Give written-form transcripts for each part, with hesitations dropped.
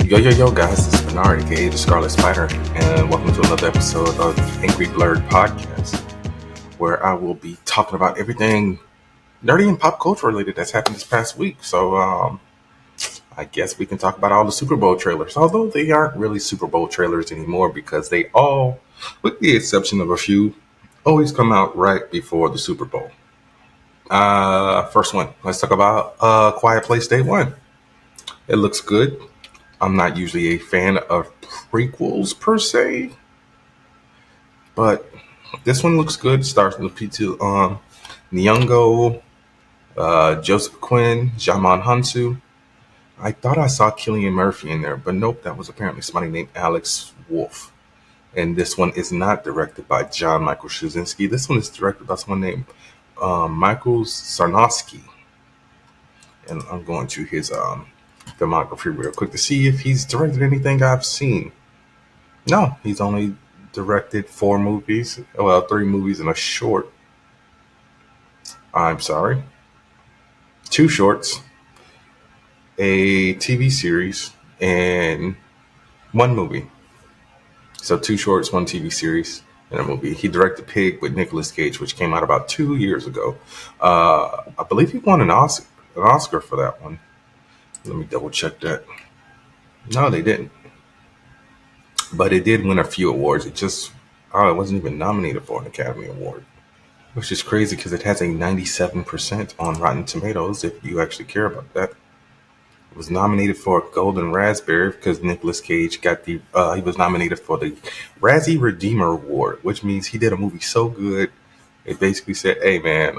Yo, guys, this is Bernard, aka the Scarlet Spider, and welcome to another episode of Angry Blerd podcast, where I will be talking about everything nerdy and pop culture related that's happened this past week. So, I guess we can talk about all the Super Bowl trailers, although they aren't really Super Bowl trailers anymore because they all, with the exception of a few, always come out right before the Super Bowl. First one, let's talk about Quiet Place Day 1. It looks good. I'm not usually a fan of prequels per se, but this one looks good. Stars Lupita Nyong'o, Joseph Quinn, Jamon Hansu. I thought I saw Cillian Murphy in there, but nope, that was apparently somebody named Alex Wolff. And this one is not directed by John Michael Straczynski. This one is directed by someone named Michael Sarnowski. And I'm going to his filmography real quick to see if he's directed anything I've seen. No, he's only directed 4 movies. Well, 3 movies and a short. I'm sorry. 2 shorts, a TV series, and 1 movie. So 2 shorts, 1 TV series, and a movie. He directed Pig with Nicolas Cage, which came out about 2 years ago. I believe he won an Oscar for that one. Let me double check that. No, they didn't. But it did win a few awards. It wasn't even nominated for an Academy Award. Which is crazy because it has a 97% on Rotten Tomatoes, if you actually care about that. It was nominated for a Golden Raspberry because Nicolas Cage he was nominated for the Razzie Redeemer Award, which means he did a movie so good, it basically said, hey man,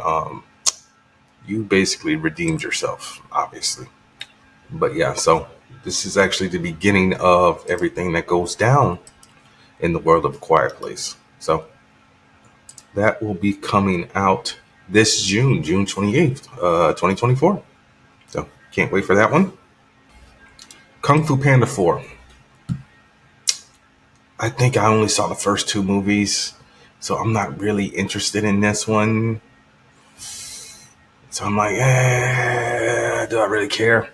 you basically redeemed yourself, obviously. But yeah, so this is actually the beginning of everything that goes down in the world of A Quiet Place. So that will be coming out this June 28th, 2024. So can't wait for that one. Kung Fu Panda 4. I think I only saw the first 2 movies, so I'm not really interested in this one. So I'm like, do I really care?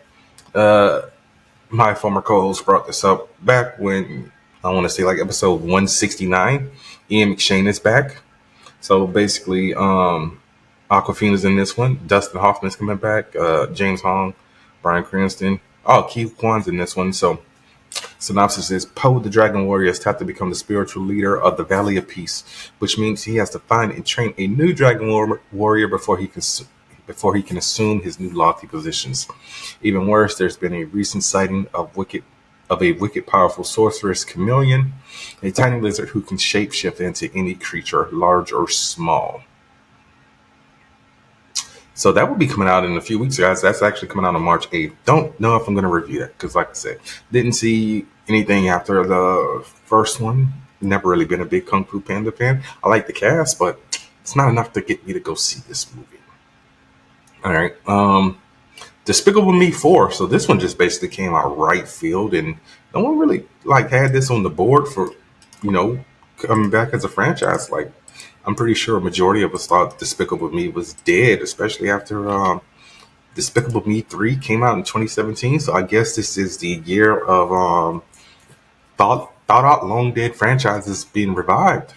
My former co-host brought this up back when, I want to say like episode 169. Ian McShane is back. So basically, Awkwafina's in this one. Dustin Hoffman's coming back. James Hong, Bryan Cranston. Oh, Keith Kwan's in this one. So synopsis is Poe the Dragon Warrior is tapped to become the spiritual leader of the Valley of Peace, which means he has to find and train a new Dragon Warrior before he can assume his new lofty positions. Even worse, there's been a recent sighting of a wicked powerful sorceress chameleon, a tiny lizard who can shapeshift into any creature, large or small. So that will be coming out in a few weeks, guys. That's actually coming out on March 8th. Don't know if I'm going to review that because, like I said, didn't see anything after the first one. Never really been a big Kung Fu Panda fan. I like the cast, but it's not enough to get me to go see this movie. All right. Despicable Me 4. So this one just basically came out right field, and no one really had this on the board for, coming back as a franchise. Like, I'm pretty sure a majority of us thought Despicable Me was dead, especially after Despicable Me 3 came out in 2017. So I guess this is the year of thought out long dead franchises being revived.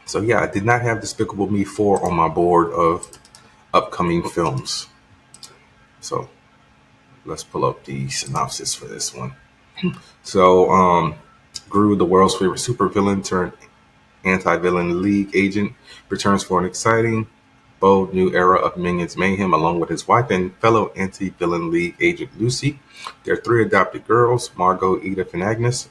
So yeah, I did not have Despicable Me 4 on my board of upcoming films. So let's pull up the synopsis for this one. So Gru, the world's favorite supervillain turned anti-villain league agent, returns for an exciting, bold new era of Minions mayhem along with his wife and fellow anti-villain league agent Lucy, their 3 adopted girls, Margot, Edith, and Agnes,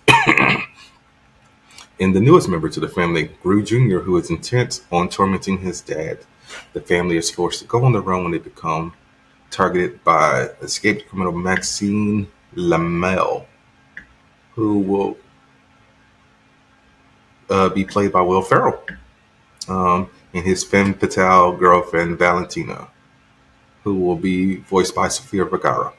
and the newest member to the family, Gru Jr., who is intent on tormenting his dad. The family is forced to go on the run when they become targeted by escaped criminal Maxine Lamel, who will be played by Will Ferrell, and his femme fatale girlfriend Valentina, who will be voiced by Sofia Vergara.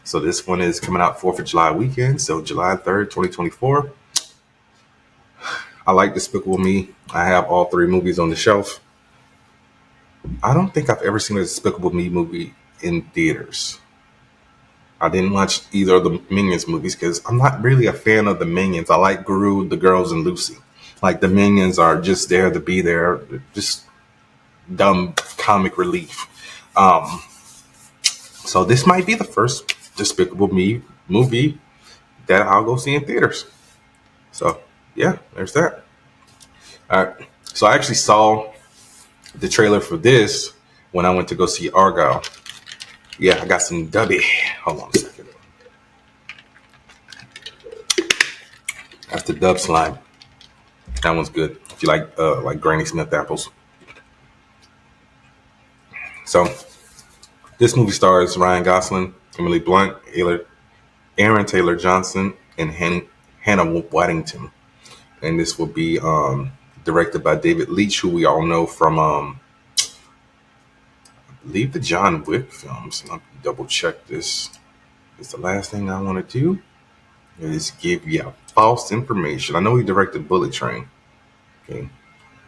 So this one is coming out 4th of July weekend, so July 3rd, 2024. I like Despicable Me. I have all 3 movies on the shelf. I don't think I've ever seen a Despicable Me movie in theaters. I didn't watch either of the Minions movies because I'm not really a fan of the Minions. I like Gru, the girls, and Lucy. Like the Minions are just there to be there, just dumb comic relief. Um, so this might be the first Despicable Me movie that I'll go see in theaters. So yeah, there's that. All right. So I actually saw the trailer for this when I went to go see Argylle. Yeah, I got some dubby. Hold on a second. That's the dub slime. That one's good if you like Granny Smith apples. So this movie stars Ryan Gosling, Emily Blunt, Aaron Taylor Johnson, and Hannah Waddington. And this will be directed by David Leitch, who we all know from I believe the John Wick films. Let me double check this. It's the last thing I want to do is give you false information. I know he directed Bullet Train. Okay.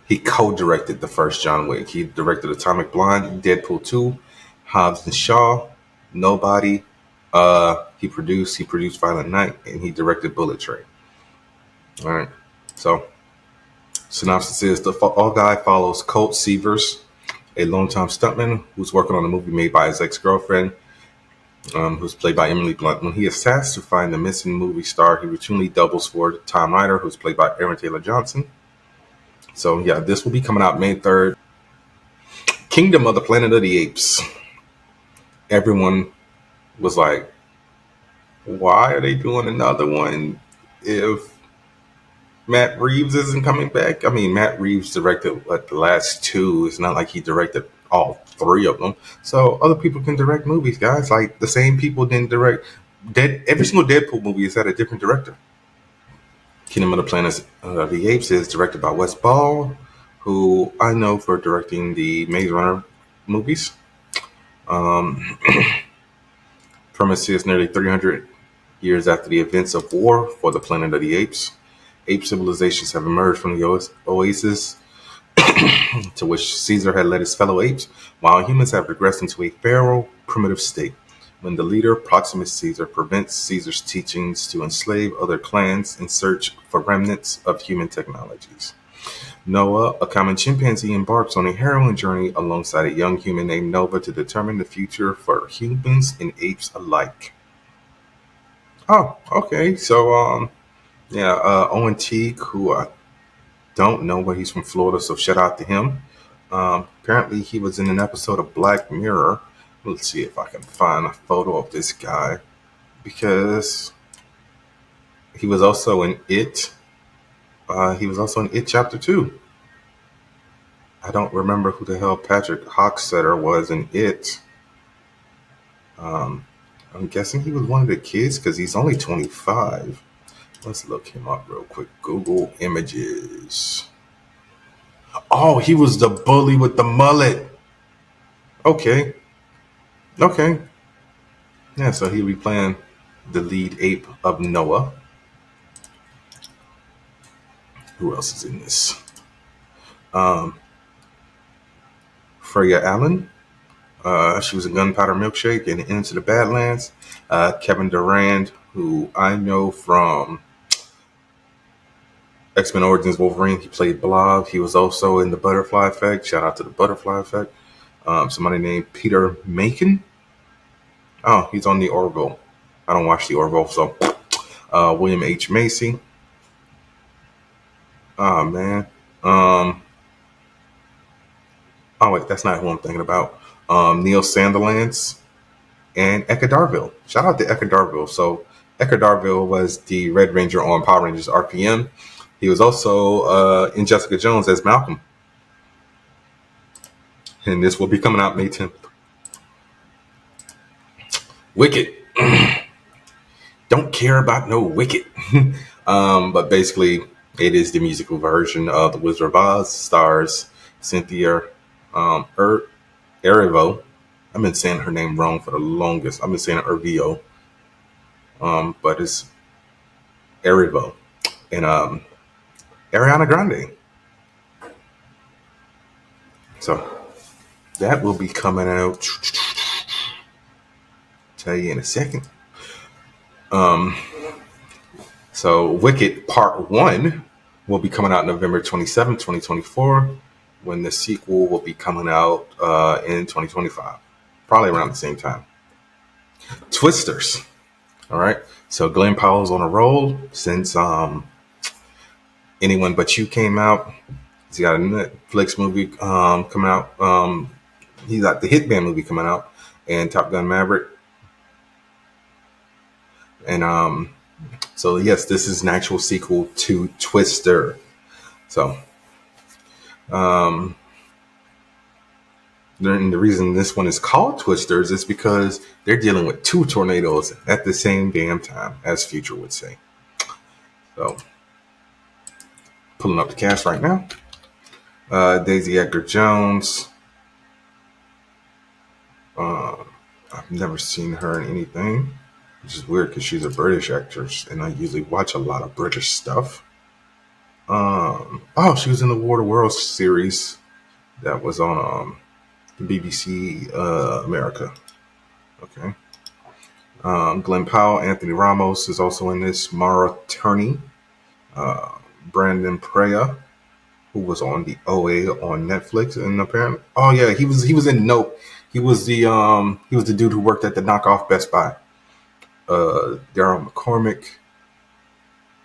He co-directed the first John Wick. He directed Atomic Blonde, Deadpool 2, Hobbs and Shaw, Nobody. He produced Violent Night, and he directed Bullet Train. All right. So synopsis is the all guy follows Colt Seavers, a longtime stuntman who's working on a movie made by his ex-girlfriend, who's played by Emily Blunt. When he is tasked to find the missing movie star, he routinely doubles for Tom Ryder, who's played by Aaron Taylor Johnson. So yeah, this will be coming out May 3rd. Kingdom of the Planet of the Apes. Everyone was like, why are they doing another one if Matt Reeves isn't coming back? I mean, Matt Reeves directed the last two. It's not like he directed all three of them. So other people can direct movies, guys. Like the same people didn't direct every single Deadpool movie is had a different director. Kingdom of the Planet of the Apes is directed by Wes Ball, who I know for directing the Maze Runner movies. Premise is nearly 300 years after the events of war for the Planet of the Apes. Ape civilizations have emerged from the oasis to which Caesar had led his fellow apes, while humans have regressed into a feral, primitive state. When the leader, Proximus Caesar, prevents Caesar's teachings to enslave other clans in search for remnants of human technologies. Noah, a common chimpanzee, embarks on a harrowing journey alongside a young human named Nova to determine the future for humans and apes alike. Oh, okay. So, Owen Teague, who I don't know, but he's from Florida, so shout out to him. Apparently, he was in an episode of Black Mirror. Let's see if I can find a photo of this guy, because he was also in It. He was also in It Chapter 2. I don't remember who the hell Patrick Hocksetter was in It. I'm guessing he was one of the kids because he's only 25. Let's look him up real quick. Google Images. Oh, he was the bully with the mullet. Okay. Yeah, so he'll be playing the lead ape of Noah. Who else is in this? Freya Allen. She was in Gunpowder Milkshake and Into the Badlands. Kevin Durand, who I know from X-Men Origins Wolverine. He played Blob. He was also in The Butterfly Effect. Shout out to The Butterfly Effect. Somebody named Peter Macon. Oh, he's on the Orville. I don't watch the Orville, so. William H. Macy. Oh, man. Oh, wait, that's not who I'm thinking about. Neil Sandilands and Eka Darville. Shout out to Eka Darville. So, Eka Darville was the Red Ranger on Power Rangers RPM. He was also in Jessica Jones as Malcolm. And this will be coming out May 10th. Wicked. Don't care about no Wicked. But basically, it is the musical version of The Wizard of Oz. Stars Cynthia Erivo. I've been saying her name wrong for the longest. I've been saying Ervio. But it's Erivo. And Ariana Grande. So that will be coming out. Tell you in a second. So Wicked Part 1 will be coming out November 27th, 2024, when the sequel will be coming out in 2025, probably around the same time. Twisters. All right. So Glenn Powell's on a roll since Anyone But You came out. He's got a Netflix movie coming out. He's got the Hitman movie coming out and Top Gun Maverick. And so, yes, this is an actual sequel to Twister. So, and the reason this one is called Twisters is because they're dealing with two tornadoes at the same damn time, as Future would say. So, pulling up the cast right now. Daisy Edgar Jones. I've never seen her in anything, which is weird because she's a British actress, and I usually watch a lot of British stuff. She was in the War of the Worlds series that was on the BBC America. Okay. Glenn Powell, Anthony Ramos is also in this. Mara Turney, Brandon Perea, who was on the OA on Netflix, and apparently, he was in Nope. He was the dude who worked at the knockoff Best Buy. Daryl McCormick,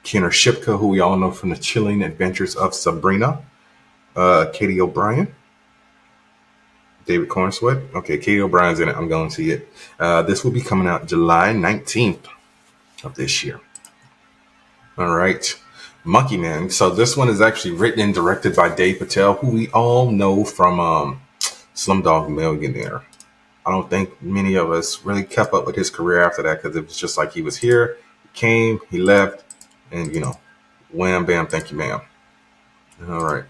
Kenner Shipka, who we all know from the Chilling Adventures of Sabrina. Katie O'Brien, David Cornsweet. Okay, Katie O'Brien's in it. I'm going to see it. This will be coming out July 19th of this year. All right. Monkey Man. So this one is actually written and directed by Dave Patel, who we all know from Slumdog Millionaire. I don't think many of us really kept up with his career after that because it was just like he was here, he came, he left, and, wham, bam, thank you, ma'am. All right.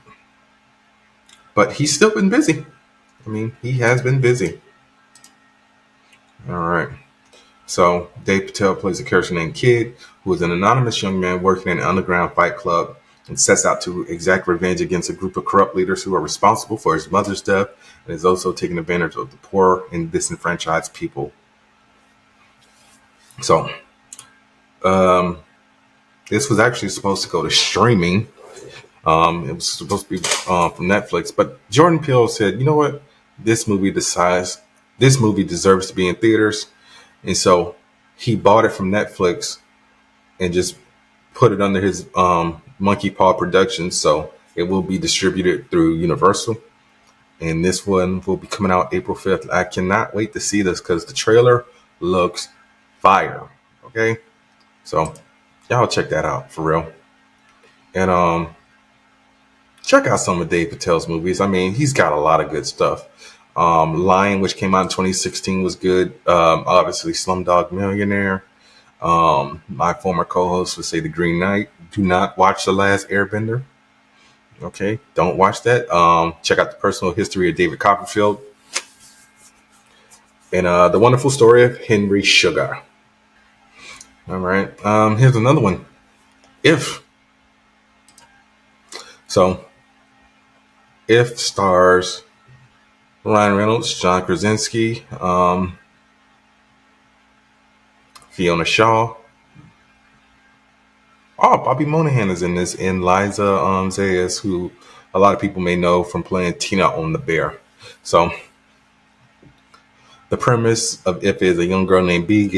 But he's still been busy. I mean, he has been busy. All right. So Dave Patel plays a character named Kid, who is an anonymous young man working in an underground fight club and sets out to exact revenge against a group of corrupt leaders who are responsible for his mother's death and is also taking advantage of the poor and disenfranchised people. So this was actually supposed to go to streaming. It was supposed to be from Netflix, but Jordan Peele said, you know what? This movie deserves to be in theaters. And so he bought it from Netflix and just put it under his Monkey Paw Productions. So it will be distributed through Universal. And this one will be coming out April 5th. I cannot wait to see this because the trailer looks fire. Okay. So y'all check that out for real. And check out some of Dave Patel's movies. I mean, he's got a lot of good stuff. Lion, which came out in 2016, was good. Obviously, Slumdog Millionaire. My former co-host would say The Green Knight. Do not watch The Last Airbender. Okay, don't watch that. Check out The Personal History of David Copperfield. And The Wonderful Story of Henry Sugar. All right, here's another one. If. So, If stars Ryan Reynolds, John Krasinski, Fiona Shaw. Bobby Moynihan is in this, and Liza Zayas, who a lot of people may know from playing Tina on The Bear. So, the premise of If is a young girl named B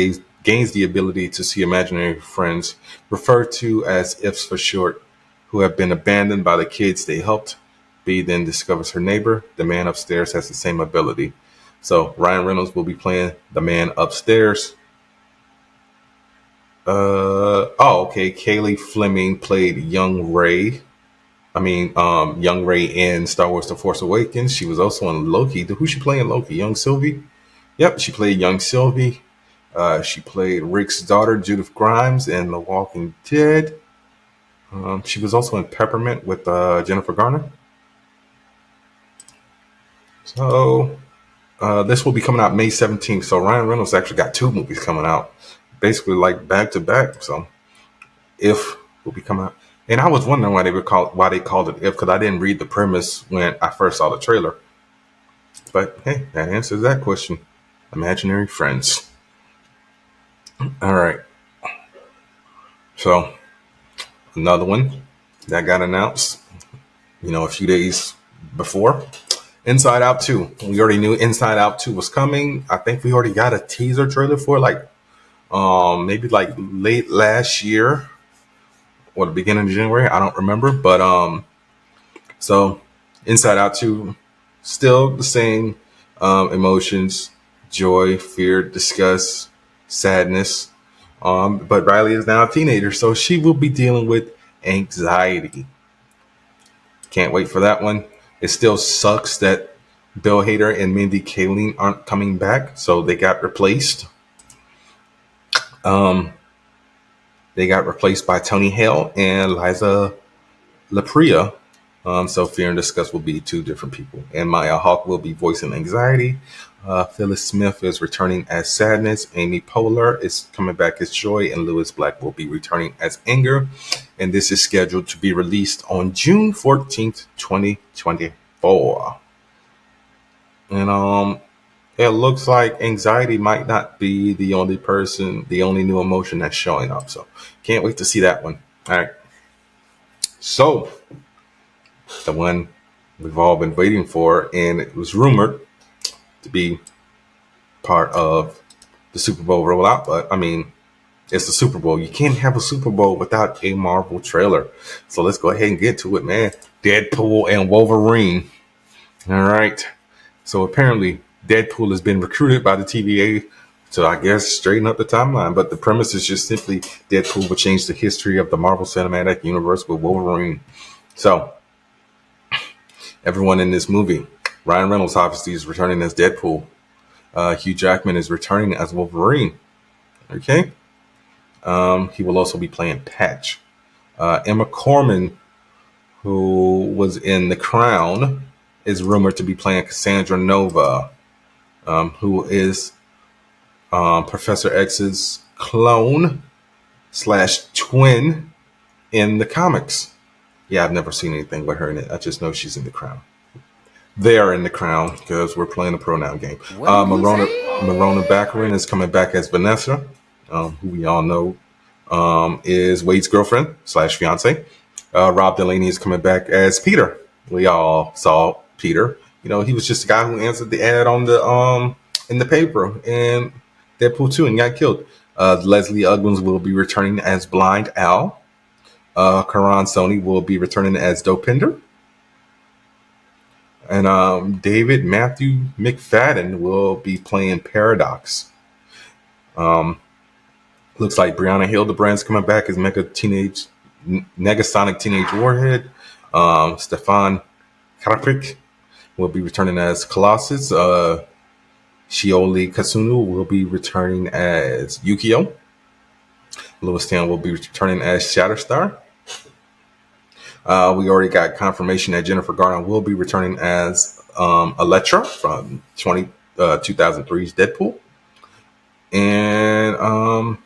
gains the ability to see imaginary friends, referred to as Ifs for short, who have been abandoned by the kids they helped. B then discovers her neighbor, the man upstairs, has the same ability. So Ryan Reynolds will be playing the man upstairs. Kaylee Fleming played young Rey. Young Rey in Star Wars The Force Awakens. She was also on Loki. Who's she playing Loki? Young Sylvie? Yep, she played young Sylvie. She played Rick's daughter, Judith Grimes, in The Walking Dead. She was also in Peppermint with Jennifer Garner. So this will be coming out May 17th. So Ryan Reynolds actually got two movies coming out, basically like back to back. So If will be coming out, and I was wondering why they called it If, because I didn't read the premise when I first saw the trailer. But hey, that answers that question. Imaginary friends. All right. So another one that got announced, a few days before. Inside Out 2. We already knew Inside Out 2 was coming. I think we already got a teaser trailer for maybe like late last year or the beginning of January. I don't remember. But so Inside Out 2, still the same emotions, joy, fear, disgust, sadness. But Riley is now a teenager, so she will be dealing with anxiety. Can't wait for that one. It still sucks that Bill Hader and Mindy Kaling aren't coming back, so they got replaced. They got replaced by Tony Hale and Liza Lapria. So Fear and Disgust will be two different people. And Maya Hawke will be voicing anxiety. Phyllis Smith is returning as sadness. Amy Poehler is coming back as joy. And Lewis Black will be returning as anger. And this is scheduled to be released on June 14th, 2024. And it looks like anxiety might not be the only new emotion that's showing up. So can't wait to see that one. All right. So the one we've all been waiting for, and it was rumored to be part of the Super Bowl rollout. But I mean, it's the Super Bowl. You can't have a Super Bowl without a Marvel trailer. So let's go ahead and get to it, man. Deadpool and Wolverine. All right. So apparently Deadpool has been recruited by the TVA to, I guess, straighten up the timeline. But the premise is just simply Deadpool will change the history of the Marvel Cinematic Universe with Wolverine. So everyone in this movie, Ryan Reynolds obviously is returning as Deadpool. Hugh Jackman is returning as Wolverine. Okay. He will also be playing Patch. Emma Corrin, who was in The Crown, is rumored to be playing Cassandra Nova, who is Professor X's clone / twin in the comics. Yeah, I've never seen anything with her in it. I just know she's in The Crown. They are in The Crown because we're playing a pronoun game. Marona Baccarin is coming back as Vanessa, who we all know is Wade's girlfriend / fiance. Rob Delaney is coming back as Peter. We all saw Peter. He was just the guy who answered the ad on the in the paper in Deadpool 2 and got killed. Leslie Uggams will be returning as Blind Al. Karan Sony will be returning as Dopinder. And David Matthew McFadden will be playing Paradox. Looks like Brianna Hildebrand's coming back as Negasonic Teenage Warhead. Stefan Karapik will be returning as Colossus. Shioli Kasunu will be returning as Yukio. Louis Tan will be returning as Shatterstar. We already got confirmation that Jennifer Garner will be returning as Elektra from 2003's Deadpool. And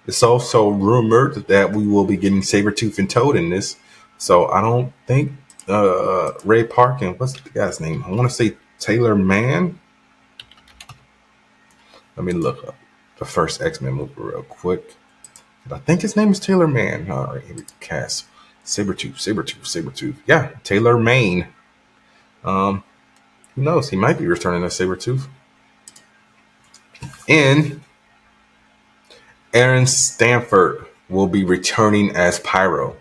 it's also rumored that we will be getting Sabretooth and Toad in this. So I don't think Ray Park and what's the guy's name? I want to say Taylor Mann. Let me look up the first X-Men movie real quick. I think his name is Taylor Mann. All right, here we cast Sabretooth. Yeah, Taylor Mann. Who knows? He might be returning as Sabretooth. And Aaron Stanford will be returning as Pyro.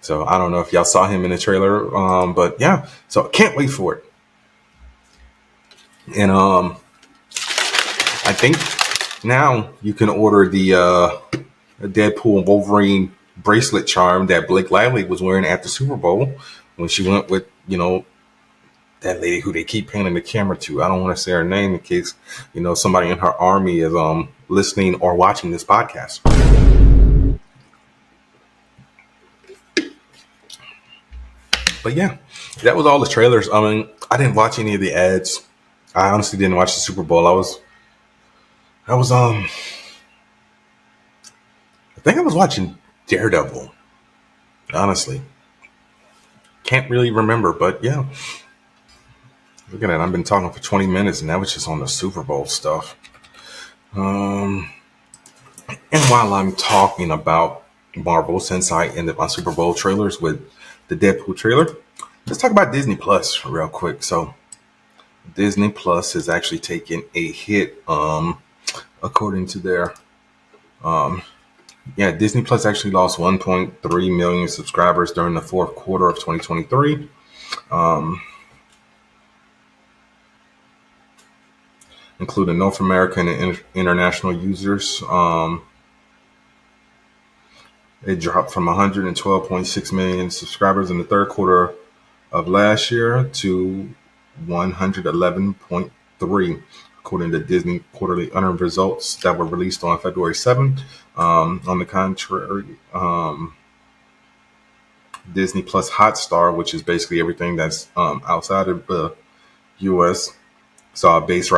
So I don't know if y'all saw him in the trailer, but yeah. So can't wait for it. And I think now you can order the Deadpool and Wolverine bracelet charm that Blake Lively was wearing at the Super Bowl when she went with, that lady who they keep panning the camera to. I don't want to say her name in case, somebody in her army is listening or watching this podcast. But yeah, that was all the trailers. I mean, I didn't watch any of the ads. I honestly didn't watch the Super Bowl. I think I was watching Daredevil. Honestly. Can't really remember, but yeah. Look at that. I've been talking for 20 minutes and that was just on the Super Bowl stuff. And while I'm talking about Marvel, since I ended my Super Bowl trailers with the Deadpool trailer. Let's talk about Disney Plus real quick. So Disney Plus is actually taking a hit, according to their, Disney Plus actually lost 1.3 million subscribers during the fourth quarter of 2023. Including North American and international users. It dropped from 112.6 million subscribers in the third quarter of last year to 111.3, according to Disney quarterly earned results that were released on February 7th. On the contrary, Disney Plus Hotstar, which is basically everything that's outside of the U.S., saw a base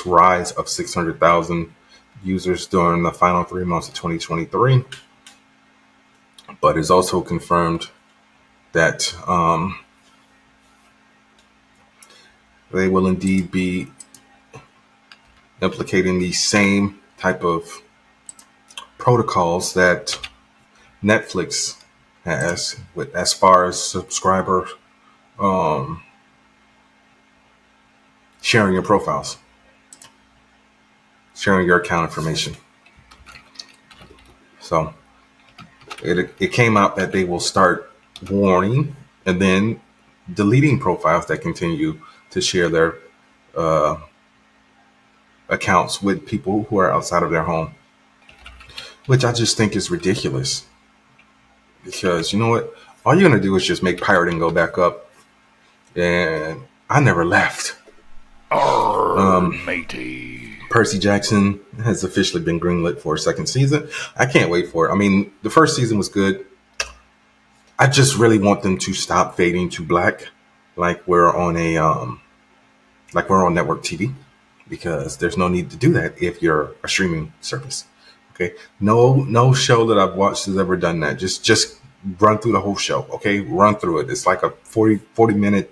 rise of 600,000 users during the final 3 months of 2023. But it's also confirmed that they will indeed be implicating the same type of protocols that Netflix has, with as far as subscriber sharing your profiles, sharing your account information. So it came out that they will start warning and then deleting profiles that continue to share their accounts with people who are outside of their home, which I just think is ridiculous. Because you know what? All you're going to do is just make pirating go back up. And I never left. Matey. Percy Jackson has officially been greenlit for a second season. I can't wait for it. I mean, the first season was good. I just really want them to stop fading to black, like we're on network TV, because there's no need to do that if you're a streaming service. Okay, no show that I've watched has ever done that. Just run through the whole show. Okay, run through it. It's like a 40 minute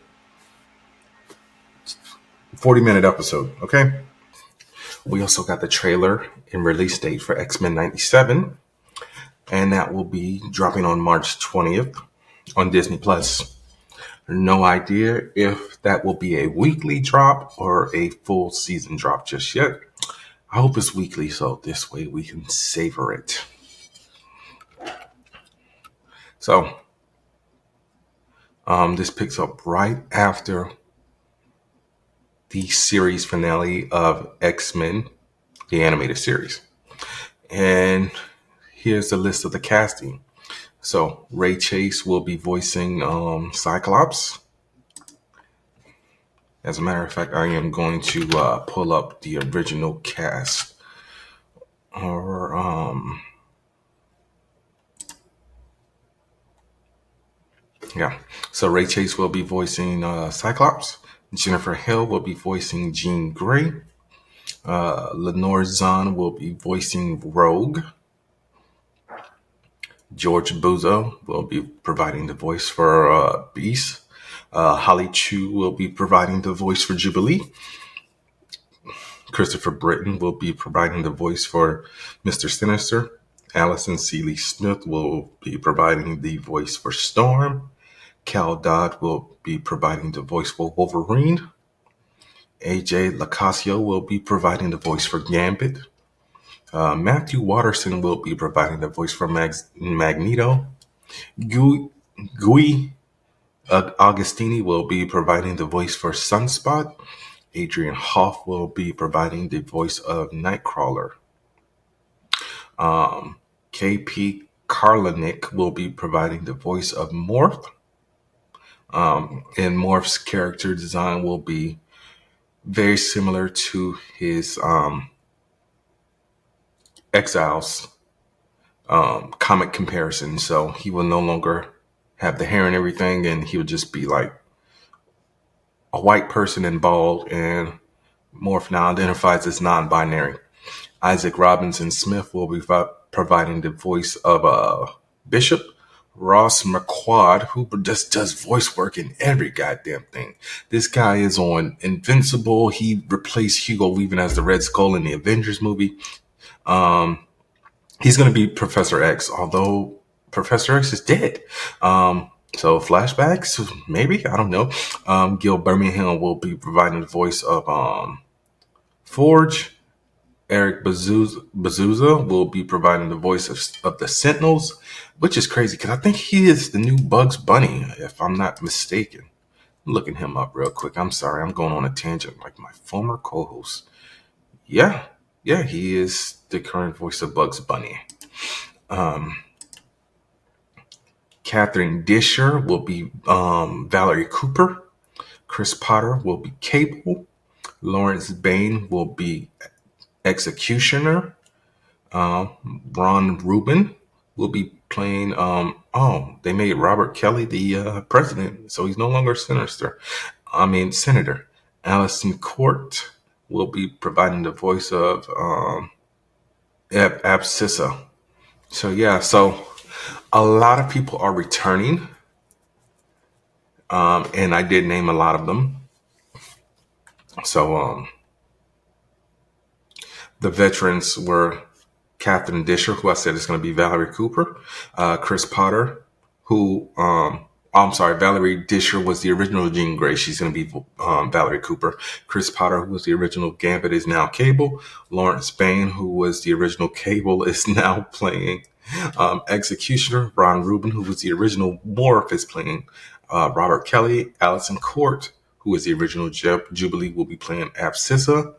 episode. Okay. We also got the trailer and release date for X-Men 97, and that will be dropping on March 20th on Disney Plus. No idea if that will be a weekly drop or a full season drop just yet. I hope it's weekly, so this way we can savor it. So, this picks up right after the series finale of X-Men, the animated series. And here's the list of the casting. So Ray Chase will be voicing Cyclops. As a matter of fact, I am going to pull up the original cast. So Ray Chase will be voicing Cyclops. Jennifer Hill will be voicing Jean Grey. Lenore Zahn will be voicing Rogue. George Buzo will be providing the voice for Beast. Holly Chu will be providing the voice for Jubilee. Christopher Britton will be providing the voice for Mr. Sinister. Allison Seeley Smith will be providing the voice for Storm. Cal Dodd will be providing the voice for Wolverine. AJ Lacasio will be providing the voice for Gambit. Matthew Watterson will be providing the voice for Magneto. Gui Augustini will be providing the voice for Sunspot. Adrian Hoff will be providing the voice of Nightcrawler. KP Karlanik will be providing the voice of Morph. And Morph's character design will be very similar to his Exiles comic comparison. So he will no longer have the hair and everything, and he would just be like a white person and bald, and Morph now identifies as non-binary. Isaac Robinson Smith will be providing the voice of Bishop. Ross McQuad, who just does voice work in every goddamn thing. This guy is on Invincible. He replaced Hugo Weaving as the Red Skull in the Avengers movie. He's going to be Professor X, although Professor X is dead. So flashbacks, maybe, I don't know. Gil Birmingham will be providing the voice of Forge. Eric Bazooza will be providing the voice of the Sentinels, which is crazy because I think he is the new Bugs Bunny, if I'm not mistaken. I'm looking him up real quick. I'm sorry, I'm going on a tangent like my former co-host. Yeah, yeah, he is the current voice of Bugs Bunny. Catherine Disher will be Valerie Cooper. Chris Potter will be Cable. Lawrence Bain will be Executioner. Ron Rubin will be playing. They made Robert Kelly the president, so he's no longer senator. Allison Court will be providing the voice of Absissa. So yeah, so a lot of people are returning, and I did name a lot of them. So the veterans were Catherine Disher, who I said is going to be Valerie Cooper, Chris Potter, Valerie Disher was the original Jean Grey. She's going to be Valerie Cooper. Chris Potter, who was the original Gambit, is now Cable. Lawrence Bain, who was the original Cable, is now playing Executioner. Ron Rubin, who was the original Morph, is playing Robert Kelly. Allison Court, who is the original Jubilee, will be playing Absissa.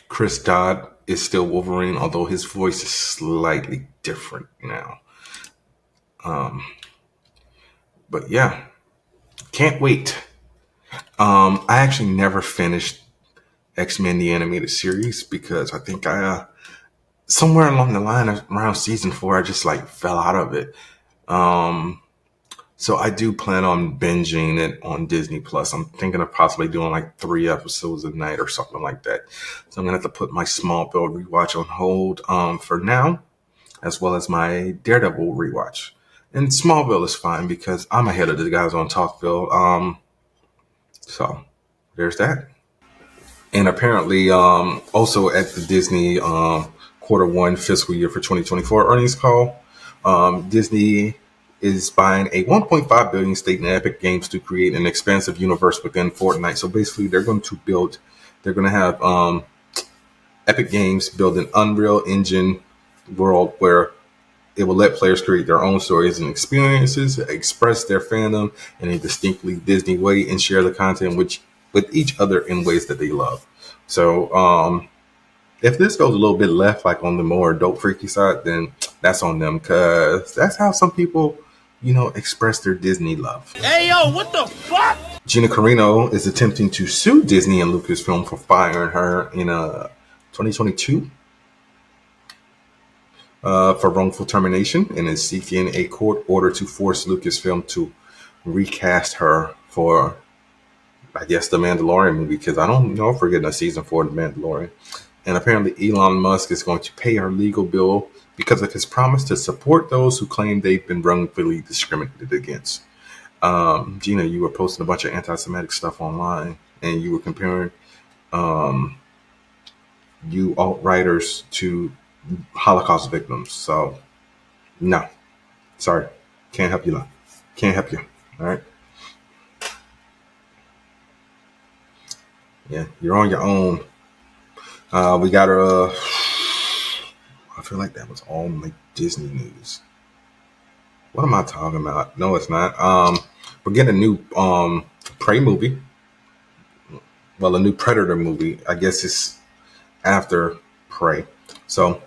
Chris Dodd is still Wolverine, although his voice is slightly different now. But yeah, can't wait. I actually never finished X-Men the Animated Series because I think I somewhere along the line around season 4 I just fell out of it. So I do plan on binging it on Disney Plus. I'm thinking of possibly doing 3 episodes a night or something like that. So I'm gonna have to put my Smallville rewatch on hold for now, as well as my Daredevil rewatch. And Smallville is fine because I'm ahead of the guys on Talkville. So there's that. And apparently, also at the Disney Q1 fiscal year for 2024 earnings call, Disney is buying a $1.5 billion stake in Epic Games to create an expansive universe within Fortnite. So basically, they're going to have Epic Games build an Unreal Engine world where it will let players create their own stories and experiences, express their fandom in a distinctly Disney way, and share the content with each other in ways that they love. So if this goes a little bit left, on the more dope freaky side, then that's on them, because that's how some people, express their Disney love. Hey, yo, what the fuck? Gina Carano is attempting to sue Disney and Lucasfilm for firing her in 2022 for wrongful termination, and is seeking a court order to force Lucasfilm to recast her for, I guess, the Mandalorian movie, because I don't know if we're getting a season 4 of The Mandalorian. And apparently Elon Musk is going to pay her legal bill because of his promise to support those who claim they've been wrongfully discriminated against. Gina, you were posting a bunch of anti-Semitic stuff online, and you were comparing you alt-writers to Holocaust victims. So, no. Sorry. Can't help you, love. Can't help you. All right? Yeah, you're on your own. We got I feel like that was all Disney news. What am I talking about? No, it's not. We're getting a new Prey movie. Well, a new Predator movie. I guess it's after Prey. So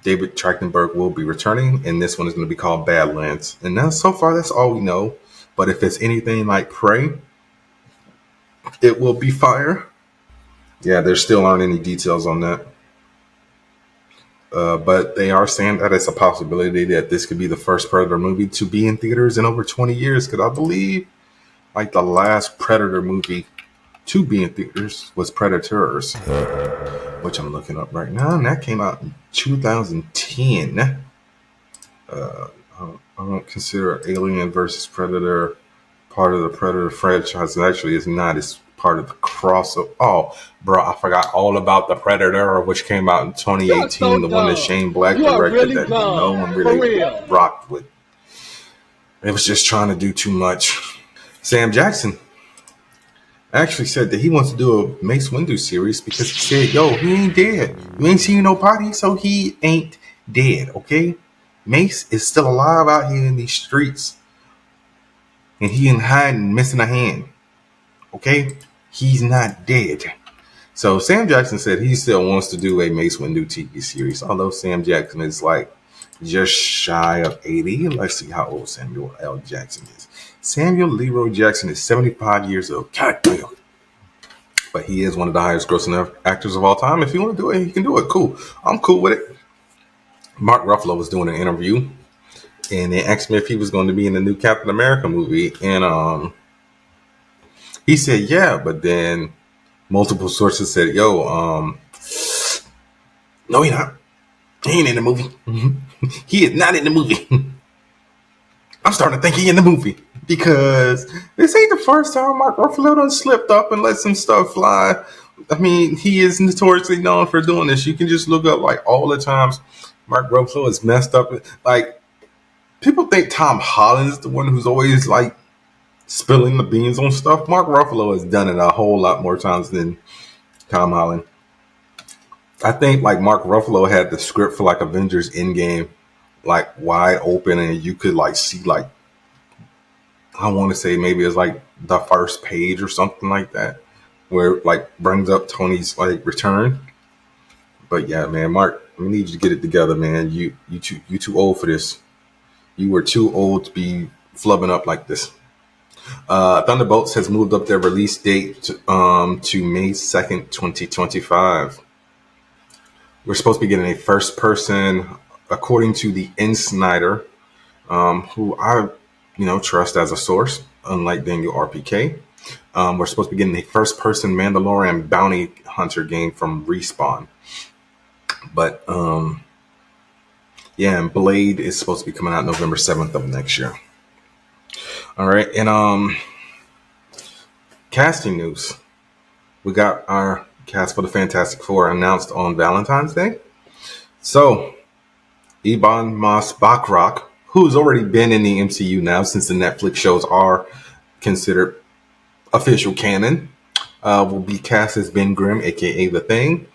David Trachtenberg will be returning, and this one is going to be called Badlands. And now, so far, that's all we know. But if it's anything like Prey, it will be fire. Yeah, there still aren't any details on that. But they are saying that it's a possibility that this could be the first Predator movie to be in theaters in over 20 years. Because I believe the last Predator movie to be in theaters was Predators, which I'm looking up right now. And that came out in 2010. I don't consider Alien versus Predator part of the Predator franchise. Actually, it's not. It's part of the crossover. Oh, bro, I forgot all about the Predator, which came out in You are so 2018. The one that dumb. Shane Black You are directed really that no dumb. one For really real. rocked with. It was just trying to do too much. Sam Jackson actually said that he wants to do a Mace Windu series because he said, yo, he ain't dead. You ain't seen no body, so he ain't dead, okay? Mace is still alive out here in these streets. And he ain't hiding, missing a hand. Okay? He's not dead. So Sam Jackson said he still wants to do a Mace Windu TV series, although Sam Jackson is like just shy of 80. Let's see how old Samuel L. Jackson is. Samuel Leroy Jackson is 75 years old. God damn. But he is one of the highest grossing actors of all time. If you want to do it, he can do it. Cool. I'm cool with it. Mark Ruffalo was doing an interview, and they asked me if he was going to be in the new Captain America movie. And he said, yeah. But then multiple sources said, yo, no, he not. He ain't in the movie. He is not in the movie. I'm starting to think he in the movie because this ain't the first time Mark Ruffalo done slipped up and let some stuff fly. I mean, he is notoriously known for doing this. You can just look up like all the times Mark Ruffalo is messed up. Like people think Tom Holland is the one who's always like spilling the beans on stuff. Mark Ruffalo has done it a whole lot more times than Tom Holland. I think like Mark Ruffalo had the script for like Avengers Endgame like wide open, and you could like see like I want to say maybe it's like the first page or something like that, where it like brings up Tony's like return. But yeah, man, Mark, we need you to get it together, man. You too old for this. You were too old to be flubbing up like this. Thunderbolts has moved up their release date to May 2nd, 2025. We're supposed to be getting a first person, according to the Insnider, who I trust as a source, unlike Daniel RPK. We're supposed to be getting a first person Mandalorian bounty hunter game from Respawn. But yeah, and Blade is supposed to be coming out November 7th of next year. All right, and casting news. We got our cast for the Fantastic Four announced on Valentine's Day. So, Ebon Moss-Bachrach, who's already been in the MCU now since the Netflix shows are considered official canon, will be cast as Ben Grimm, aka The Thing.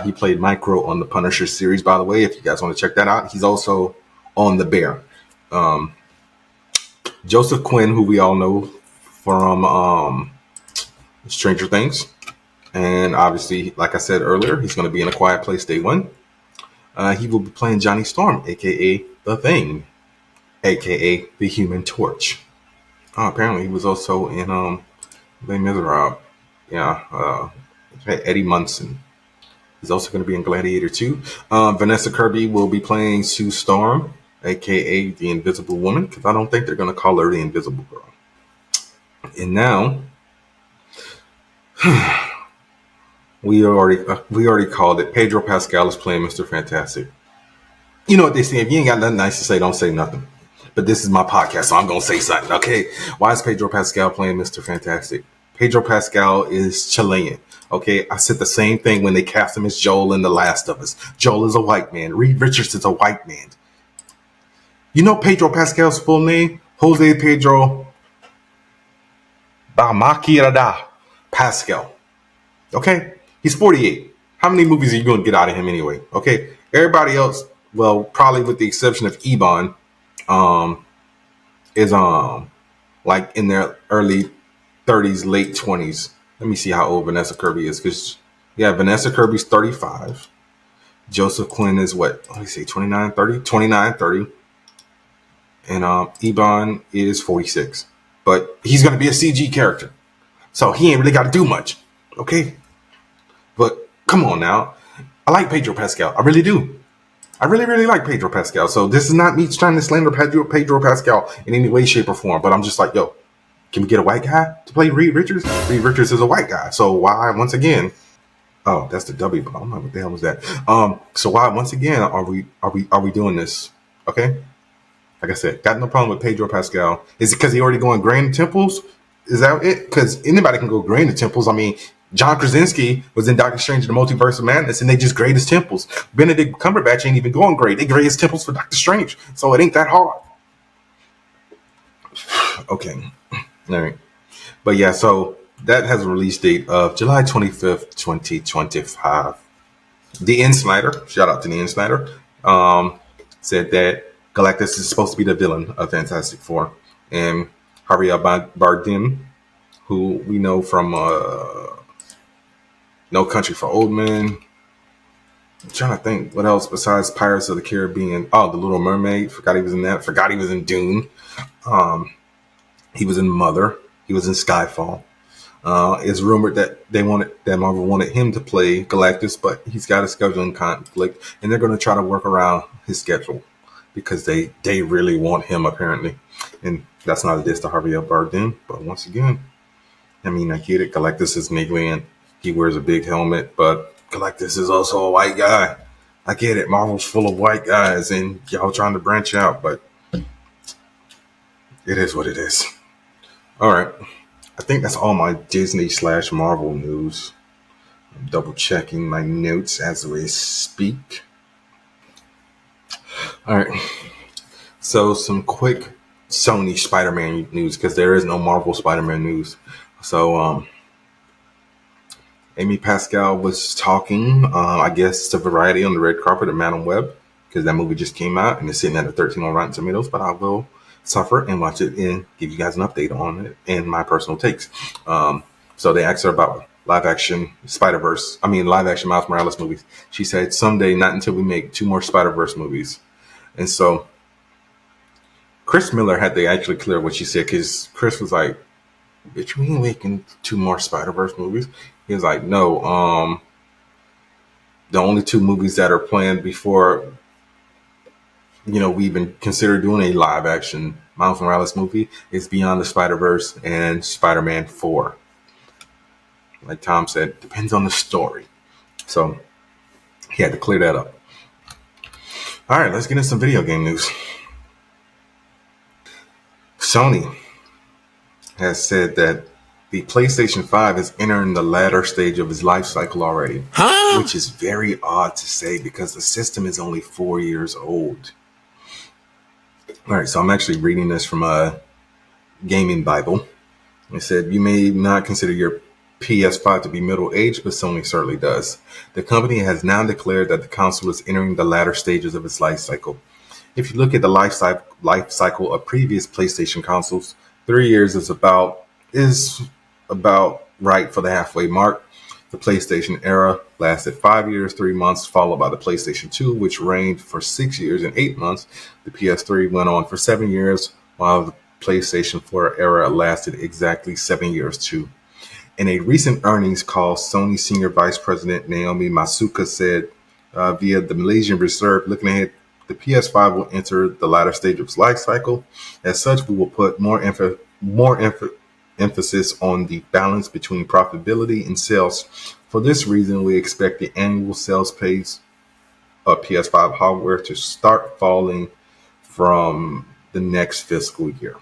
He played Micro on the Punisher series, by the way, if you guys want to check that out. He's also on The Bear. Joseph Quinn, who we all know from Stranger Things. And obviously, like I said earlier, he's going to be in A Quiet Place Day One. He will be playing Johnny Storm, a.k.a. The Thing, a.k.a. The Human Torch. Apparently, he was also in Les Miserables. Yeah, Eddie Munson. He's also going to be in Gladiator 2. Vanessa Kirby will be playing Sue Storm, a.k.a. The Invisible Woman, because I don't think they're going to call her the Invisible Girl. And now... We already called it. Pedro Pascal is playing Mr. Fantastic. You know what they say, if you ain't got nothing nice to say, don't say nothing. But this is my podcast, so I'm going to say something, okay? Why is Pedro Pascal playing Mr. Fantastic? Pedro Pascal is Chilean, okay? I said the same thing when they cast him as Joel in The Last of Us. Joel is a white man. Reed Richards is a white man. You know Pedro Pascal's full name? Jose Pedro Bamaquirada Pascal, okay? He's 48. How many movies are you going to get out of him anyway? Okay. Everybody else, well, probably with the exception of Ebon, is like in their early 30s, late 20s. Let me see how old Vanessa Kirby is. Because yeah, Vanessa Kirby's 35. Joseph Quinn is what? Let me see, 29, 30? 29, 30. And Ebon is 46. But he's going to be a CG character. So he ain't really got to do much. Okay. But come on now. I like Pedro Pascal. I really do. I really, really like Pedro Pascal. So this is not me trying to slander Pedro Pascal in any way, shape, or form. But I'm just like, yo, can we get a white guy to play Reed Richards? Reed Richards is a white guy. So why, once again, oh, that's the W, but I don't know what the hell was that. So why, once again, are we doing this? Okay. Like I said, got no problem with Pedro Pascal. Is it because he already going Grand Temples? Is that it? Because anybody can go gray in the temples. I mean, John Krasinski was in Doctor Strange in the Multiverse of Madness, and they just grayed his temples. Benedict Cumberbatch ain't even going gray. They gray his temples for Doctor Strange, so it ain't that hard. Okay, all right. But yeah, so that has a release date of July 25th, 2025. The Snyder, shout out to the Snyder, said that Galactus is supposed to be the villain of Fantastic Four. And Javier Bardem, who we know from No Country for Old Men. I'm trying to think what else besides Pirates of the Caribbean. Oh, The Little Mermaid. Forgot he was in that. Forgot he was in Dune. He was in Mother. He was in Skyfall. It's rumored that Marvel wanted him to play Galactus, but he's got a scheduling conflict, and they're going to try to work around his schedule because they really want him apparently. And that's not a diss to Javier Bardem, but once again, I mean, I get it. Galactus is niggly and he wears a big helmet, but Galactus is also a white guy. I get it. Marvel's full of white guys, and y'all trying to branch out, but it is what it is. All right. I think that's all my Disney/Marvel news. I'm double checking my notes as we speak. All right. So some quick Sony Spider-Man news because there is no Marvel Spider-Man news. So Amy Pascal was talking, I guess, to Variety on the red carpet at Madam Web because that movie just came out and it's sitting at a 13 on Rotten Tomatoes. But I will suffer and watch it and give you guys an update on it and my personal takes. So they asked her about live action Miles Morales movies. She said, someday, not until we make 2 more Spider-Verse movies. And so Chris Miller had to actually clear what she said because Chris was like, bitch, we ain't making 2 more Spider-Verse movies. He was like, no, the only 2 movies that are planned before, we even consider doing a live action Miles Morales movie is Beyond the Spider-Verse and Spider-Man 4. Like Tom said, depends on the story. So he had to clear that up. All right, let's get into some video game news. Sony has said that the PlayStation 5 is entering the latter stage of its life cycle already, which is very odd to say because the system is only 4 years old. All right, so I'm actually reading this from a gaming Bible. It said, you may not consider your PS5 to be middle-aged, but Sony certainly does. The company has now declared that the console is entering the latter stages of its life cycle. If you look at the life cycle of previous PlayStation consoles, 3 years is about right for the halfway mark. The PlayStation era lasted 5 years, 3 months, followed by the PlayStation 2, which reigned for 6 years and 8 months. The PS3 went on for 7 years, while the PlayStation 4 era lasted exactly 7 years too. In a recent earnings call, Sony Senior Vice President Naomi Masuka said via the Malaysian Reserve, looking ahead, the PS5 will enter the latter stage of its life cycle. As such, we will put more emphasis on the balance between profitability and sales. For this reason, we expect the annual sales pace of PS5 hardware to start falling from the next fiscal year.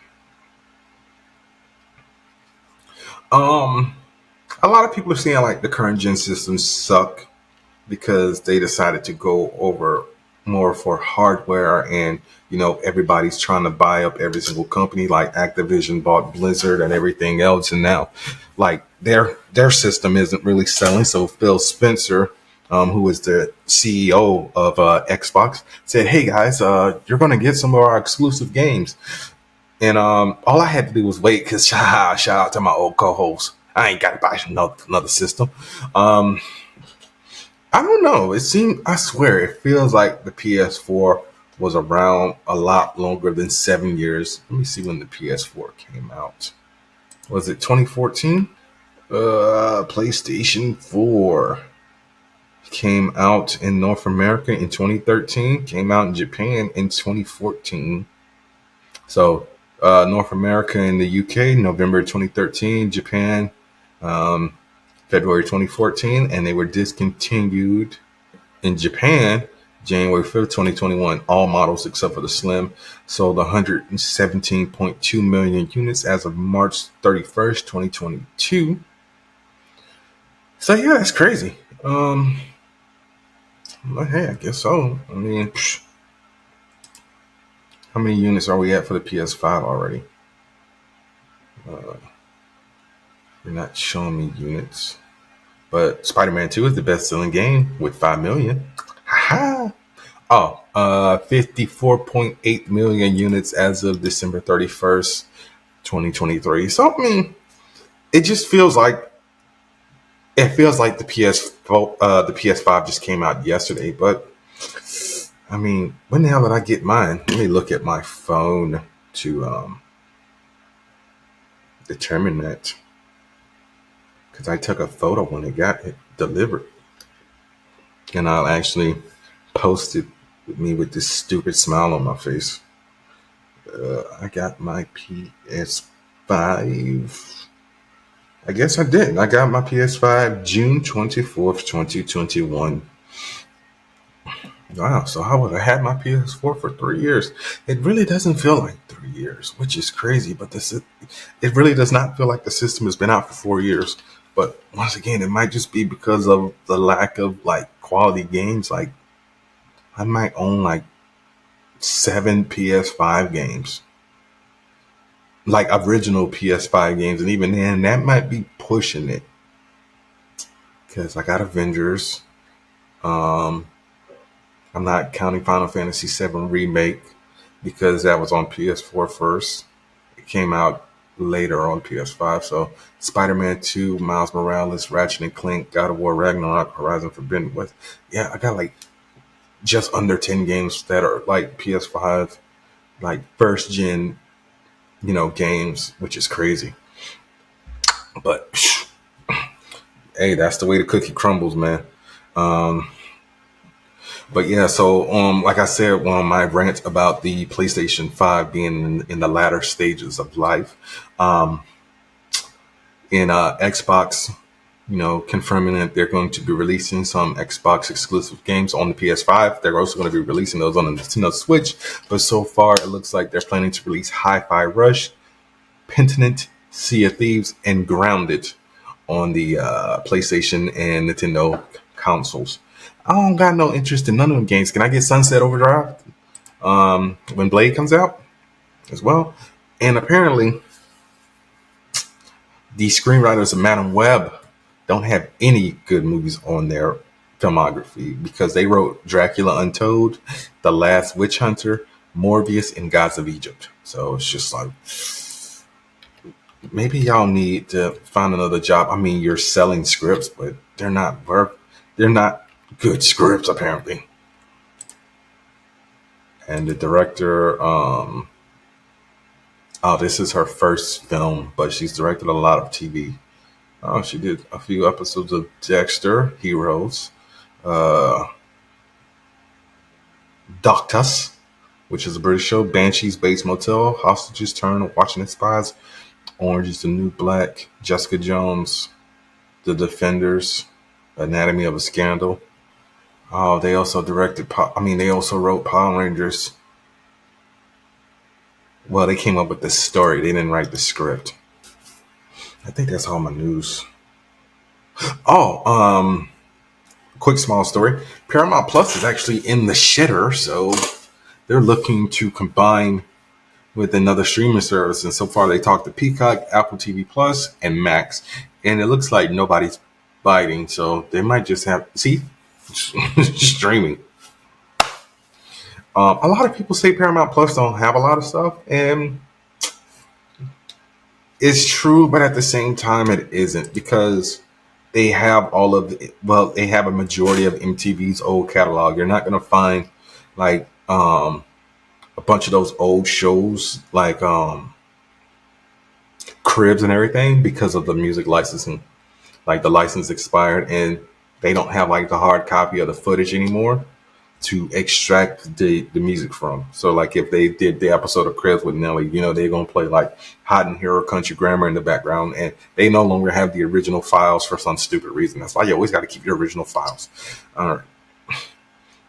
A lot of people are saying like the current gen systems suck because they decided to go over more for hardware and everybody's trying to buy up every single company. Like Activision bought Blizzard and everything else, and now like their system isn't really selling. So Phil Spencer, who is the CEO of Xbox, said, hey guys, you're going to get some of our exclusive games. And all I had to do was wait because shout out to my old co-host. I ain't got to buy another system. I don't know. I swear, it feels like the PS4 was around a lot longer than 7 years. Let me see when the PS4 came out. Was it 2014? PlayStation 4 came out in North America in 2013, came out in Japan in 2014. So North America and the UK, November 2013, Japan, February 2014, and they were discontinued in Japan January 5th, 2021, all models except for the Slim sold 117.2 million units as of March 31st, 2022. So yeah, that's crazy. But hey, I guess so. I mean, how many units are we at for the PS5 already? You're not showing me units. But Spider-Man 2 is the best-selling game with 5 million. Ha ha! 54.8 million units as of December 31st, 2023. So, I mean, it just feels like the the PS5 just came out yesterday. But I mean, when the hell did I get mine? Let me look at my phone to determine that, because I took a photo when it got it delivered, and I'll actually post it with me with this stupid smile on my face. I got my PS5. I guess I did. I got my PS5 June 24th, 2021. Wow, so I would have had my PS4 for 3 years. It really doesn't feel like 3 years, which is crazy, but it really does not feel like the system has been out for 4 years. But once again, it might just be because of the lack of like quality games. Like I might own like 7 PS5 games, like original PS5 games, and even then, that might be pushing it. Because I got Avengers. Um, I'm not counting Final Fantasy VII Remake because that was on PS4 first. It came out later on PS5. So Spider-Man 2, Miles Morales, Ratchet and Clank, God of War Ragnarok, Horizon Forbidden West. Yeah, I got like just under 10 games that are like PS5, like first gen, games, which is crazy. But hey, that's the way the cookie crumbles, man. Um, but yeah, so like I said, on my rant about the PlayStation 5 being in the latter stages of life, um, in Xbox, confirming that they're going to be releasing some Xbox exclusive games on the PS5. They're also going to be releasing those on the Nintendo Switch. But so far, it looks like they're planning to release Hi-Fi Rush, Pentiment, Sea of Thieves, and Grounded on the PlayStation and Nintendo consoles. I don't got no interest in none of them games. Can I get Sunset Overdrive when Blade comes out as well? And apparently, the screenwriters of Madam Web don't have any good movies on their filmography because they wrote Dracula Untold, The Last Witch Hunter, Morbius, and Gods of Egypt. So it's just like, maybe y'all need to find another job. I mean, you're selling scripts, but they're not good scripts apparently. And the director, this is her first film, but she's directed a lot of TV. She did a few episodes of Dexter, Heroes, uh, Doctus, which is a British show, Banshees, Bates Motel, Hostages Turn, Washington Spies, Orange is the New Black, Jessica Jones, The Defenders, Anatomy of a Scandal. Oh, they also they also wrote Power Rangers. Well, they came up with the story. They didn't write the script. I think that's all my news. Oh, quick small story. Paramount Plus is actually in the shitter, so they're looking to combine with another streaming service. And so far, they talked to Peacock, Apple TV Plus, and Max. And it looks like nobody's biting, so they might just have streaming. A lot of people say Paramount Plus don't have a lot of stuff, and it's true, but at the same time, it isn't because they have they have a majority of MTV's old catalog. You're not going to find like a bunch of those old shows like Cribs and everything because of the music licensing. Like the license expired and they don't have like the hard copy of the footage anymore to extract the music from. So like if they did the episode of Cribs with Nelly, they're going to play like Hot and Hero Country Grammar in the background, and they no longer have the original files for some stupid reason. That's why you always got to keep your original files. All right.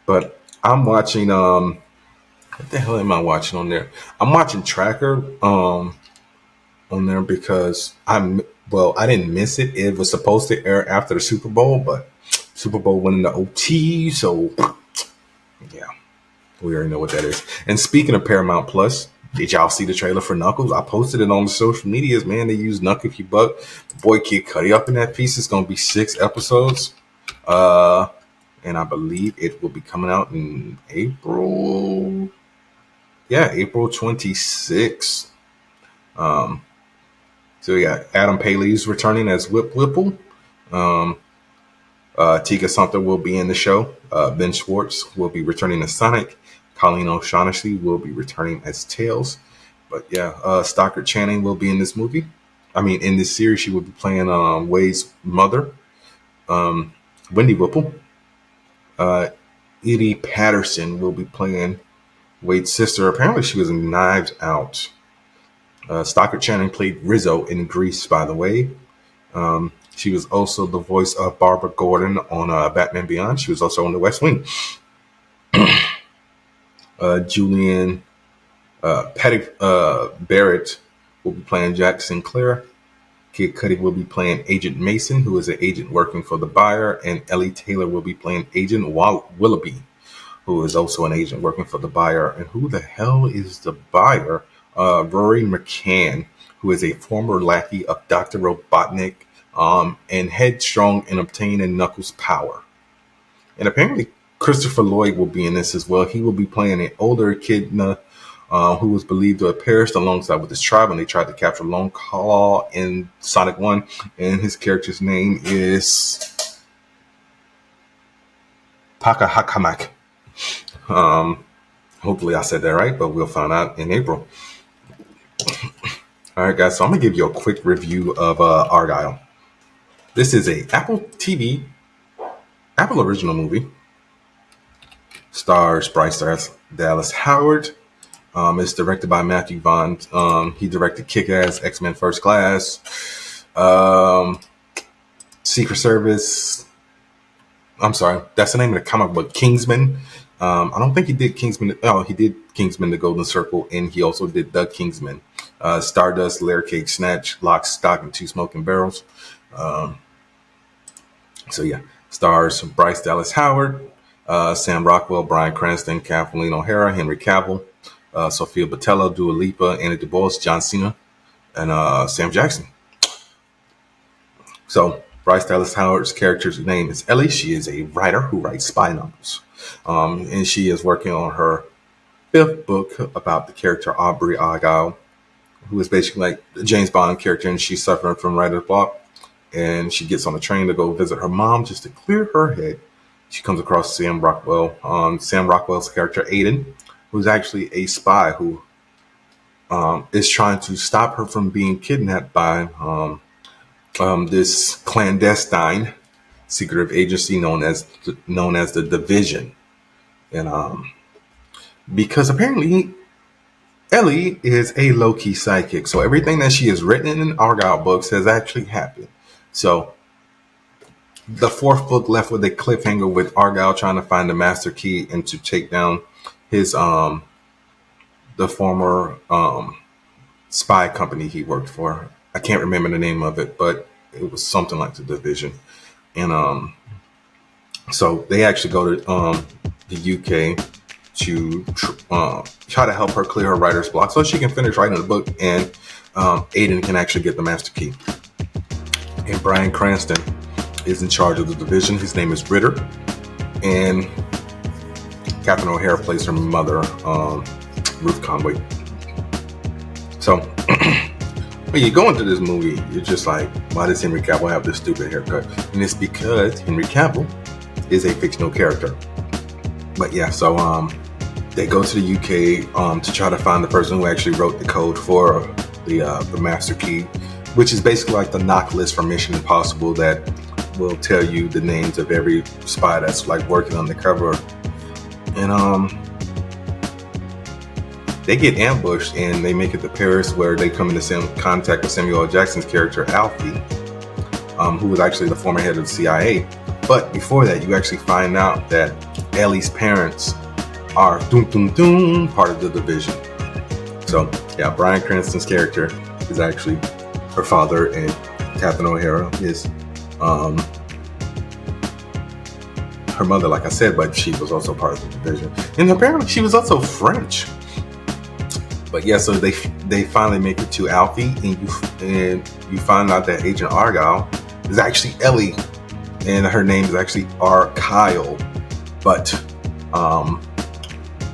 But I'm watching what the hell am I watching on there? I'm watching Tracker on there because I didn't miss it. It was supposed to air after the Super Bowl, but Super Bowl went into OT, so yeah, we already know what that is. And speaking of Paramount Plus, did y'all see the trailer for Knuckles? I posted it on the social medias, man. They use Knuckle If You Buck. The boy Kid Cudi up in that piece. It's gonna be 6 episodes. And I believe it will be coming out in April. Yeah, April 26th. So yeah, Adam Paley's returning as Whip Whipple. Tika Sumpter will be in the show. Ben Schwartz will be returning as Sonic. Colleen O'Shaughnessy will be returning as Tails. But yeah, Stockard Channing will be in this movie. I mean, in this series, she will be playing Wade's mother, Wendy Whipple. Edie Patterson will be playing Wade's sister. Apparently, she was in Knives Out. Stockard Channing played Rizzo in Grease, by the way. She was also the voice of Barbara Gordon on Batman Beyond. She was also on The West Wing. Julian Barrett will be playing Jack Sinclair. Kid Cudi will be playing Agent Mason, who is an agent working for the buyer, and Ellie Taylor will be playing Agent Willoughby, who is also an agent working for the buyer. And who the hell is the buyer? Rory McCann, who is a former lackey of Dr. Robotnik, and headstrong in obtaining Knuckles' power. And apparently Christopher Lloyd will be in this as well. He will be playing an older echidna who was believed to have perished alongside with his tribe when they tried to capture Lone Claw in Sonic 1. And his character's name is Taka Hakamak. Hopefully I said that right, but we'll find out in April. All right, guys, so I'm going to give you a quick review of Argylle. This is a Apple original movie. Stars Bryce Dallas Howard. It's directed by Matthew Vaughn. He directed Kick-Ass, X-Men First Class, Secret Service. I'm sorry, that's the name of the comic book, Kingsman. I don't think he did Kingsman. Oh, he did Kingsman: The Golden Circle, and he also did The Kingsman. Stardust, Layer Cake Snatch, Lock, Stock, and Two Smoking Barrels. So yeah, stars Bryce Dallas Howard, Sam Rockwell, Bryan Cranston, Kathleen O'Hara, Henry Cavill, Sophia Boutella, Dua Lipa, Anna DuBose, John Cena, and Sam Jackson. So Bryce Dallas Howard's character's name is Ellie. She is a writer who writes spy novels. And she is working on her 5th book about the character Aubrey Argylle, who is basically like the James Bond character, and she's suffering from writer's block. And she gets on a train to go visit her mom just to clear her head. She comes across Sam Rockwell. Sam Rockwell's character Aiden, who's actually a spy who is trying to stop her from being kidnapped by this clandestine secretive agency known as the Division. And because apparently Ellie is a low-key psychic, so everything that she has written in Argylle books has actually happened. So the 4th book left with a cliffhanger with Argylle trying to find the master key and to take down his the former spy company he worked for. I can't remember the name of it, but it was something like the Division. And so they actually go to the UK to try to help her clear her writer's block so she can finish writing the book, and Aiden can actually get the master key. And Bryan Cranston is in charge of the Division. His name is Ritter, and Catherine O'Hara plays her mother, Ruth Conway. So when you go into this movie, you're just like, why does Henry Cavill have this stupid haircut? And it's because Henry Cavill is a fictional character. But yeah, so they go to the UK to try to find the person who actually wrote the code for the master key, which is basically like the knock list from Mission Impossible that will tell you the names of every spy that's like working undercover. And they get ambushed and they make it to Paris, where they come into contact with Samuel L. Jackson's character Alfie, who was actually the former head of the CIA. But before that, you actually find out that Ellie's parents are part of the division. So yeah, Bryan Cranston's character is actually her father, and Catherine O'Hara is her mother, like I said, but she was also part of the division. And apparently she was also French. But yeah, so they finally make it to Alfie, and you find out that Agent Argylle is actually Ellie, and her name is actually Argylle, but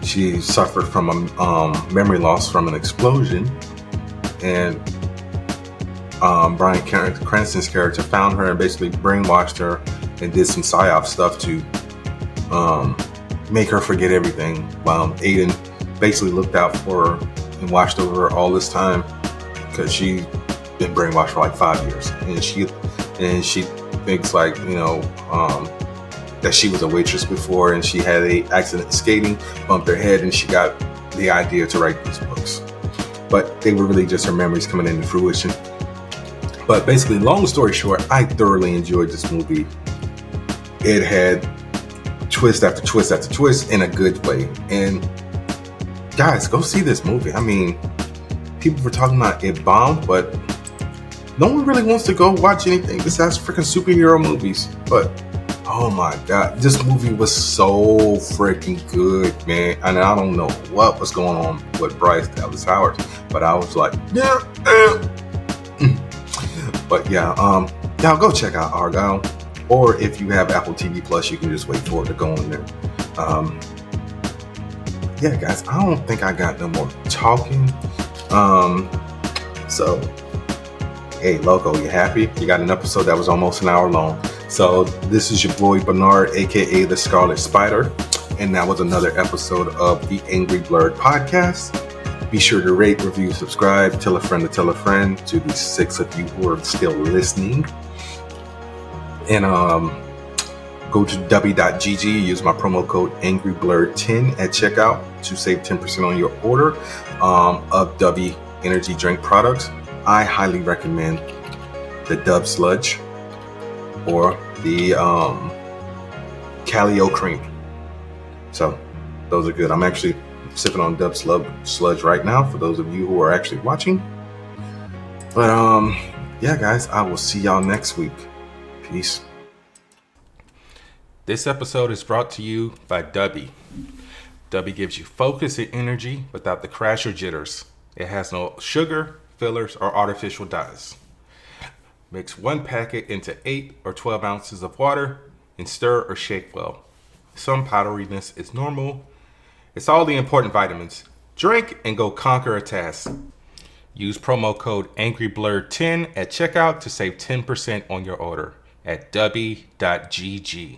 she suffered from a memory loss from an explosion, and Bryan Cranston's character found her and basically brainwashed her and did some psyop stuff to make her forget everything. While Aiden basically looked out for her and watched over her all this time, because she's been brainwashed for like 5 years, and she thinks, like, that she was a waitress before, and she had a accident skating, bumped her head, and she got the idea to write these books. But they were really just her memories coming into fruition. But basically, long story short, I thoroughly enjoyed this movie. It had twist after twist after twist in a good way. And guys, go see this movie. I mean, people were talking about it bombed, but no one really wants to go watch anything besides freaking superhero movies. But oh my god, this movie was so freaking good, man. And I don't know what was going on with Bryce Dallas Howard, but I was like, yeah. But yeah, y'all go check out Argylle. Or if you have Apple TV Plus, you can just wait for it to go on there. Yeah, guys, I don't think I got no more talking. So, hey, Loco, you happy? You got an episode that was almost an hour long. So this is your boy Bernard, aka the Scarlet Spider, and that was another episode of the Angry Blerd podcast. Be sure to rate, review, subscribe, tell a friend to the 6 of you who are still listening. And go to w.gg, use my promo code AngryBlerd10 at checkout to save 10% on your order of W energy drink products. I highly recommend the Dub Sludge or the Calio Cream. So those are good. I'm actually sipping on Dub Sludge right now for those of you who are actually watching. But yeah, guys, I will see y'all next week. Peace. This episode is brought to you by Dubby. Dubby gives you focus and energy without the crash or jitters. It has no sugar, fillers, or artificial dyes. Mix one packet into 8 or 12 ounces of water and stir or shake well. Some powderiness is normal. It's all the important vitamins. Drink and go conquer a task. Use promo code AngryBlerd10 at checkout to save 10% on your order at w.gg.